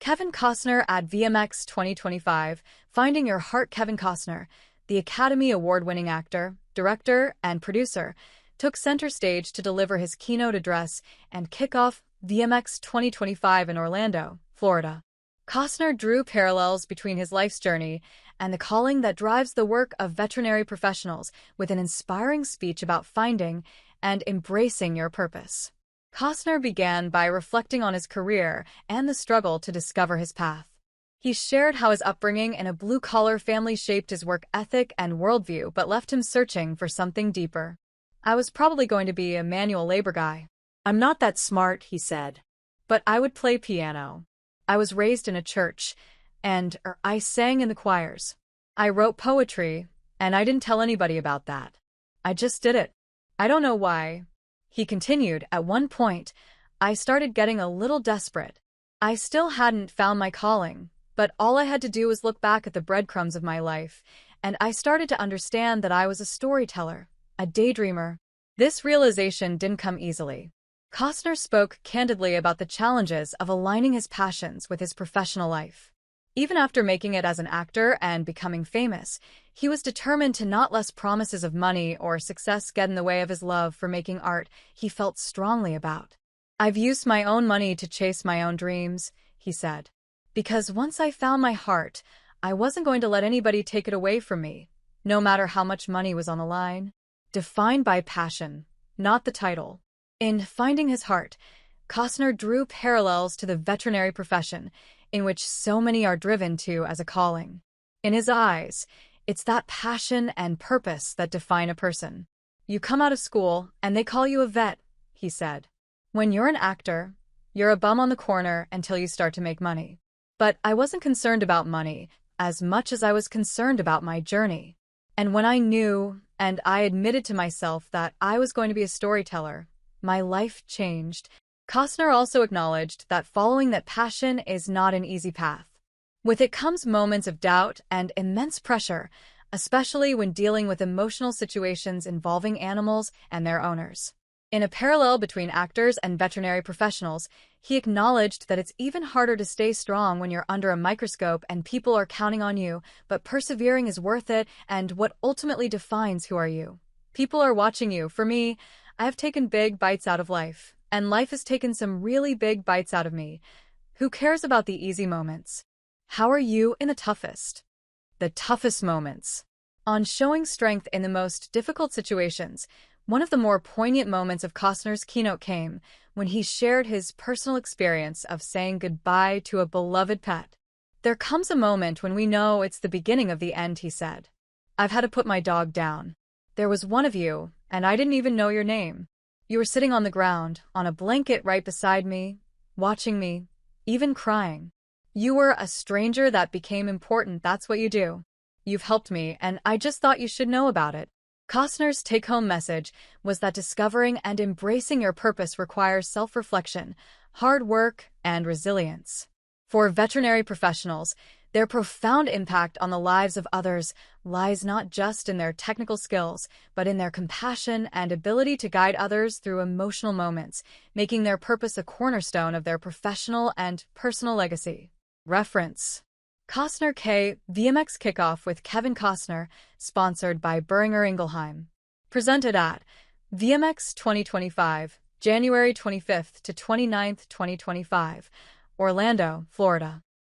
Kevin Costner at VMX 2025, Finding Your Heart. Kevin Costner, the Academy Award-winning actor, director, and producer, took center stage to deliver his keynote address and kick off VMX 2025 in Orlando, Florida. Costner drew parallels between his life's journey and the calling that drives the work of veterinary professionals with an inspiring speech about finding and embracing your purpose. Costner began by reflecting on his career and the struggle to discover his path. He shared how his upbringing in a blue-collar family shaped his work ethic and worldview but left him searching for something deeper. "I was probably going to be a manual labor guy. I'm not that smart," he said. "But I would play piano. I was raised in a church, and I sang in the choirs. I wrote poetry, and I didn't tell anybody about that. I just did it. I don't know why." He continued, "At one point, I started getting a little desperate. I still hadn't found my calling, but all I had to do was look back at the breadcrumbs of my life, and I started to understand that I was a storyteller, a daydreamer." This realization didn't come easily. Costner spoke candidly about the challenges of aligning his passions with his professional life. Even after making it as an actor and becoming famous, he was determined to not let promises of money or success get in the way of his love for making art he felt strongly about. "I've used my own money to chase my own dreams," he said. "Because once I found my heart, I wasn't going to let anybody take it away from me, no matter how much money was on the line." Defined by passion, not the title. In Finding His Heart, Costner drew parallels to the veterinary profession, in which so many are driven to as a calling. In his eyes, it's that passion and purpose that define a person. "You come out of school, and they call you a vet," he said. "When you're an actor, you're a bum on the corner until you start to make money. But I wasn't concerned about money as much as I was concerned about my journey. And when I knew, and I admitted to myself that I was going to be a storyteller, my life changed." Costner also acknowledged that following that passion is not an easy path. With it comes moments of doubt and immense pressure, especially when dealing with emotional situations involving animals and their owners. In a parallel between actors and veterinary professionals, he acknowledged that it's even harder to stay strong when you're under a microscope and people are counting on you, but persevering is worth it and what ultimately defines who are you. "People are watching you. For me, I have taken big bites out of life, and life has taken some really big bites out of me. Who cares about the easy moments? How are you in the toughest moments?" On showing strength in the most difficult situations, one of the more poignant moments of Costner's keynote came when he shared his personal experience of saying goodbye to a beloved pet. "There comes a moment when we know it's the beginning of the end," he said. "I've had to put my dog down. There was one of you, and I didn't even know your name. You were sitting on the ground, on a blanket right beside me, watching me, even crying. You were a stranger that became important. That's what you do. You've helped me, and I just thought you should know about it." Costner's take-home message was that discovering and embracing your purpose requires self-reflection, hard work, and resilience. For veterinary professionals, their profound impact on the lives of others lies not just in their technical skills, but in their compassion and ability to guide others through emotional moments, making their purpose a cornerstone of their professional and personal legacy. Reference: Costner K. VMX Kickoff with Kevin Costner, sponsored by Boehringer Ingelheim. Presented at VMX 2025, January 25th to 29th, 2025, Orlando, Florida.